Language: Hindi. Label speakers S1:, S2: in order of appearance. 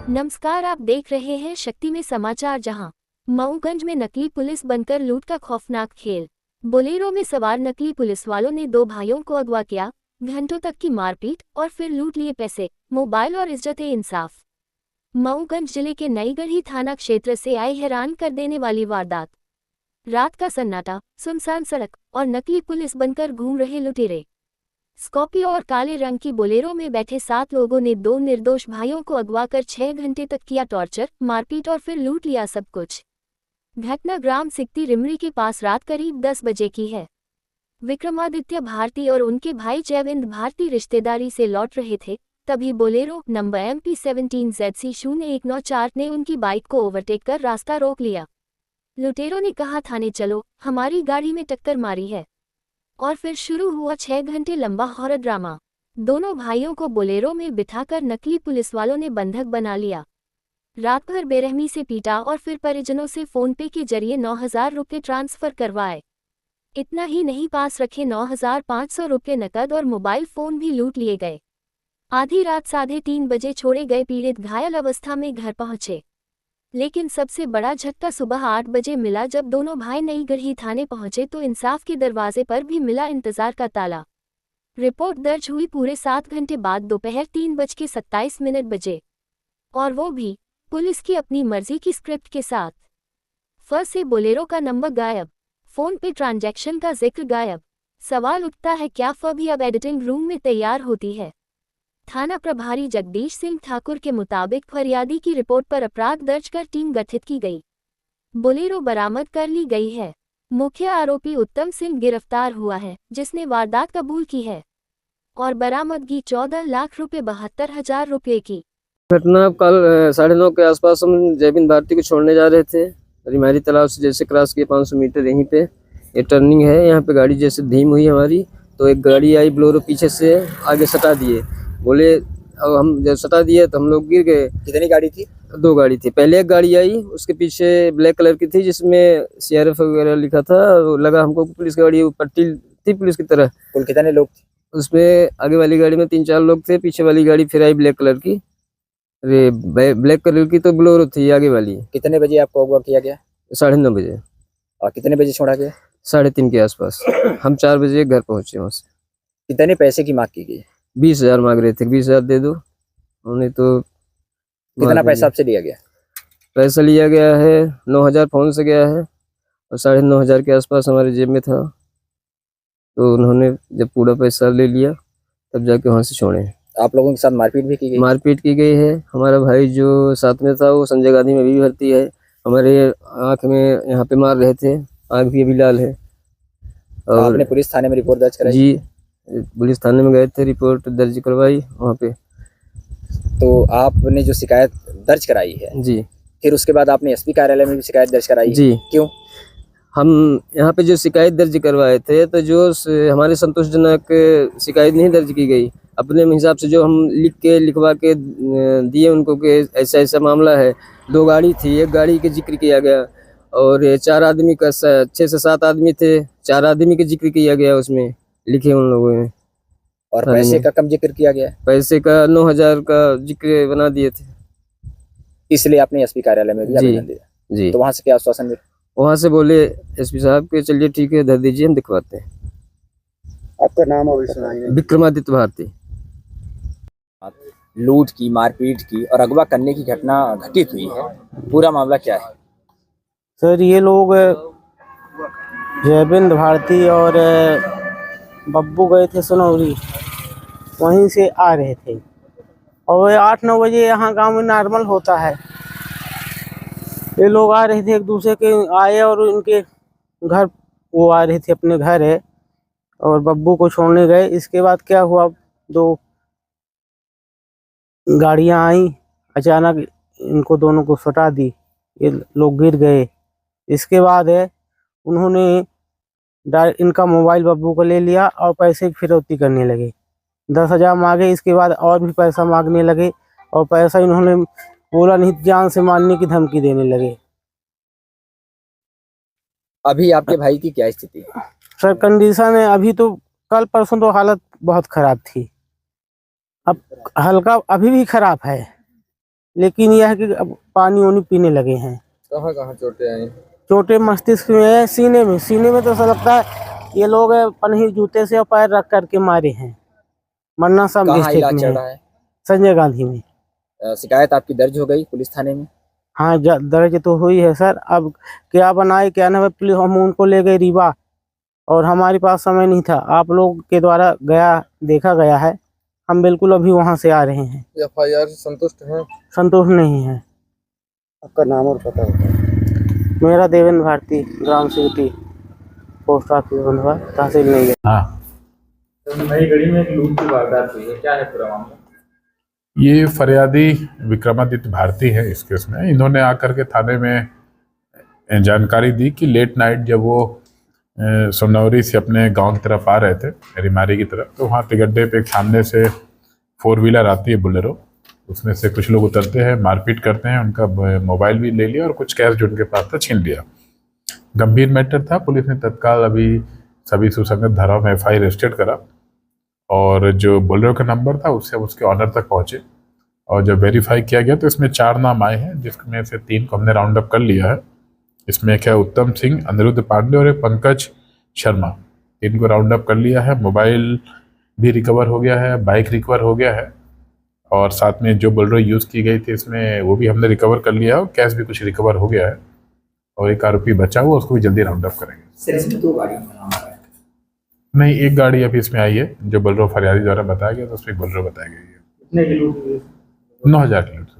S1: नमस्कार, आप देख रहे हैं शक्ति में समाचार। जहां मऊगंज में नकली पुलिस बनकर लूट का खौफनाक खेल। बोलेरो में सवार नकली पुलिस वालों ने दो भाइयों को अगवा किया, घंटों तक की मारपीट और फिर लूट लिए पैसे, मोबाइल और इज्जत-ए-इंसाफ। मऊगंज जिले के नईगढ़ी थाना क्षेत्र से आई हैरान कर देने वाली वारदात। रात का सन्नाटा, सुनसान सड़क और नकली पुलिस बनकर घूम रहे लुटेरे। स्कॉर्पियो और काले रंग की बोलेरो में बैठे 7 लोगों ने दो निर्दोष भाइयों को अगवा कर 6 घंटे तक किया टॉर्चर, मारपीट और फिर लूट लिया सब कुछ। घटना ग्राम सिकती रिमरी के पास रात करीब 10 बजे की है। विक्रमादित्य भारती और उनके भाई जयविंद भारती रिश्तेदारी से लौट रहे थे, तभी बोलेरो नंबर MP17ZC0194 ने उनकी बाइक को ओवरटेक कर रास्ता रोक लिया। लुटेरों ने कहा, थाने चलो, हमारी गाड़ी में टक्कर मारी है। और फिर शुरू हुआ 6 घंटे लंबा हॉरर ड्रामा। दोनों भाइयों को बोलेरो में बिठाकर नकली पुलिस वालों ने बंधक बना लिया। रात भर बेरहमी से पीटा और फिर परिजनों से फोनपे के जरिए 9,000 रुपये ट्रांसफर करवाए। इतना ही नहीं, पास रखे 9,500 रुपये नकद और मोबाइल फोन भी लूट लिए गए। आधी रात 3:30 बजे छोड़े गए पीड़ित घायल अवस्था में घर पहुंचे। लेकिन सबसे बड़ा झटका सुबह 8 बजे मिला, जब दोनों भाई नईगढ़ी थाने पहुंचे तो इंसाफ के दरवाजे पर भी मिला इंतजार का ताला। रिपोर्ट दर्ज हुई पूरे 7 घंटे बाद दोपहर 3:27 बजे, और वो भी पुलिस की अपनी मर्जी की स्क्रिप्ट के साथ। फर्स्ट से बोलेरो का नंबर गायब, फोन पे ट्रांजैक्शन का जिक्र गायब। सवाल उठता है, क्या भी अब एडिटिंग रूम में तैयार होती है? थाना प्रभारी जगदीश सिंह ठाकुर के मुताबिक फरियादी की रिपोर्ट पर अपराध दर्ज कर टीम गठित की गई। बोलेरो बरामद कर ली गई है। मुख्य आरोपी उत्तम सिंह गिरफ्तार हुआ है, जिसने वारदात कबूल की है और बरामदगी 14 लाख रुपए 72,000 रुपये की।
S2: घटना कल 9:30 के आसपास हम जयविंद भारती को छोड़ने जा रहे थे। रिमारी तालाब से जैसे क्रॉस किए 500 मीटर, यहीं पे ये टर्निंग है, यहाँ पे गाड़ी जैसे धीम हुई हमारी, तो एक गाड़ी आई बोलेरो पीछे से, आगे सटा दिए। बोले, अब हम जब सटा दिए तो हम लोग गिर गए।
S3: कितनी गाड़ी थी?
S2: 2 गाड़ी थी। पहले एक गाड़ी आई, उसके पीछे ब्लैक कलर की थी जिसमें CRF वगैरह लिखा था। लगा हमको पुलिस की गाड़ी, पट्टी थी पुलिस की तरह।
S3: कुल कितने लोग थे
S2: उसमें? आगे वाली गाड़ी में 3-4 लोग थे, पीछे वाली गाड़ी फिर आई ब्लैक कलर की। अरे ब्लैक कलर की तो बोलेरो थी आगे वाली।
S3: कितने बजे आपको अगवा किया गया?
S2: 9:30 बजे।
S3: और कितने बजे छोड़ा गया?
S2: 3:30 के आसपास। हम 4 बजे घर पहुंचे वहाँ से।
S3: कितने पैसे की मांग की गई?
S2: 20,000 मांग रहे थे। 20,000 दे दो, उन्हें तो।
S3: कितना पैसा आपसे लिया गया?
S2: पैसा लिया गया है 9,000 फोन से गया है, और 9,500 के आसपास हमारे जेब में था। तो उन्होंने जब पूरा पैसा ले लिया तब जाके वहाँ से छोड़े।
S3: आप लोगों के साथ मारपीट भी की गई?
S2: मारपीट की गई है। हमारा भाई जो साथ में था वो संजय गांधी में भी भर्ती है। हमारे आँख में यहाँ पे मार रहे थे, आँख भी अभी लाल है।
S3: और आपने पुलिस थाने में रिपोर्ट दर्ज कराई?
S2: जी, पुलिस थाने में गए थे, रिपोर्ट दर्ज करवाई वहाँ पे।
S3: तो आपने जो शिकायत दर्ज कराई है
S2: जी,
S3: फिर उसके बाद आपने SP कार्यालय में भी शिकायत दर्ज कराई?
S2: जी।
S3: क्यों?
S2: हम यहाँ पे जो शिकायत दर्ज करवाए थे, तो जो हमारे संतोषजनक शिकायत नहीं दर्ज की गई। अपने हिसाब से जो हम लिखवा के दिए उनको कि ऐसा ऐसा मामला है। 2 गाड़ी थी, एक गाड़ी के जिक्र किया गया, और 4 आदमी का 6 से 7 आदमी थे, 4 आदमी के जिक्र किया गया उसमें, लिखे उन लोगों ने।
S3: और पैसे का कम जिक्र किया गया?
S2: पैसे का 9,000 का जिक्र बना दिए थे।
S3: इसलिए आपने SP कार्यालय में भी आवेदन दिया?
S2: जी।
S3: तो वहाँ से क्या आश्वासन मिला?
S2: वहाँ से बोले SP साहब के चलिए ठीक है, धर दीजिए, हम दिखवाते हैं।
S3: आपका नाम अभी सुनाइए।
S2: विक्रमादित्य भारती।
S3: लूट की, मारपीट की और अगवा करने की घटना घटित हुई है, पूरा मामला क्या है?
S4: सर, ये लोग जयविंद भारती और बब्बू गए थे सुनौरी, वहीं से आ रहे थे, और 8-9 बजे यहाँ गांव में नॉर्मल होता है। ये लोग आ रहे थे, एक दूसरे के आए और उनके घर, वो आ रहे थे अपने घर है, और बब्बू को छोड़ने गए। इसके बाद क्या हुआ, 2 गाड़ियां आई, अचानक इनको दोनों को सटा दी, ये लोग गिर गए। इसके बाद है उन्होंने इनका मोबाइल बब्बू को ले लिया और पैसे की फिरौती करने लगे। 10,000 मांगे, इसके बाद और भी पैसा मांगने लगे, और पैसा इन्होंने बोला नहीं, जान से मारने की धमकी देने लगे।
S3: अभी आपके भाई की क्या स्थिति है?
S4: सर, कंडीशन है अभी तो, कल परसों तो हालत बहुत खराब थी, अब हल्का अभी भी खराब है। लेकिन यह है कि अब पानी वानी पीने लगे हैं।
S2: कहाँ कहाँ चोटें आई?
S4: चोटें मस्तिष्क में है, सीने में तो ऐसा लगता है ये लोग पन्ही जूते से पैर रख करके मारे हैं, मरना सब
S3: कहाँ
S4: स्थिति
S3: इलाज
S4: में
S3: चल
S4: है।
S3: रहा है?
S4: संजय गांधी में।
S3: शिकायत आपकी दर्ज हो गई पुलिस थाने में?
S4: हाँ, दर्ज तो हुई है सर। अब क्या बनाए क्या ना, पुलिस हम उनको ले गए रीवा और हमारे पास समय नहीं था। आप लोग के द्वारा देखा गया है। हम बिल्कुल अभी वहाँ से आ रहे हैं।
S2: FIR से संतुष्ट हैं?
S4: संतोष नहीं है।
S2: आपका नाम और पता बताएं।
S4: मेरा देवेंद्र भारती, ग्राम सेवती, पोस्ट ऑफिस बनवा, तहसील नहीं है।
S5: हाँ,
S6: नई गढ़ी में एक लूट की वारदात हुई है, क्या है पूरा मामला?
S5: ये फरियादी विक्रमादित्य भारती है इस केस में। इन्होंने आकर के थाने में जानकारी दी कि लेट नाइट जब वो सोनौरी से अपने गांव की तरफ आ रहे थे, रिमारी की तरफ, तो वहाँ तिगड्डे पे एक सामने से 4 व्हीलर आती है बुलेरो। उसमें से कुछ लोग उतरते हैं, मारपीट करते हैं, उनका मोबाइल भी ले लिया और कुछ कैश जो उनके पास था छीन लिया। गंभीर मैटर था। पुलिस ने तत्काल अभी सभी सुसंगत धाराओं में FIR रजिस्टर्ड करा और जो बोलेरो का नंबर था उससे उसके ऑनर तक पहुंचे और जब वेरीफाई किया गया तो इसमें 4 नाम आए हैं, जिसमें से 3 को हमने राउंड अप कर लिया है। इसमें एक है उत्तम सिंह, अनिरुद्ध पांडे और एक पंकज शर्मा। 3 को राउंड अप कर लिया है। मोबाइल भी रिकवर हो गया है, बाइक रिकवर हो गया है और साथ में जो बोलेरो यूज़ की गई थी इसमें वो भी हमने रिकवर कर लिया है और कैश भी कुछ रिकवर हो गया है और एक आरोपी बचा हुआ, उसको भी जल्दी राउंड अप करेंगे।
S3: सर इसमें 2 गाड़ियों का नाम आ रहा है?
S5: नहीं, एक गाड़ी अभी इसमें आई है जो बोलेरो फरियादी द्वारा बताया गया, तो उसमें बोलेरो बताया गया है।
S6: कितने की लूट हुई है?
S5: 9,000 किलो।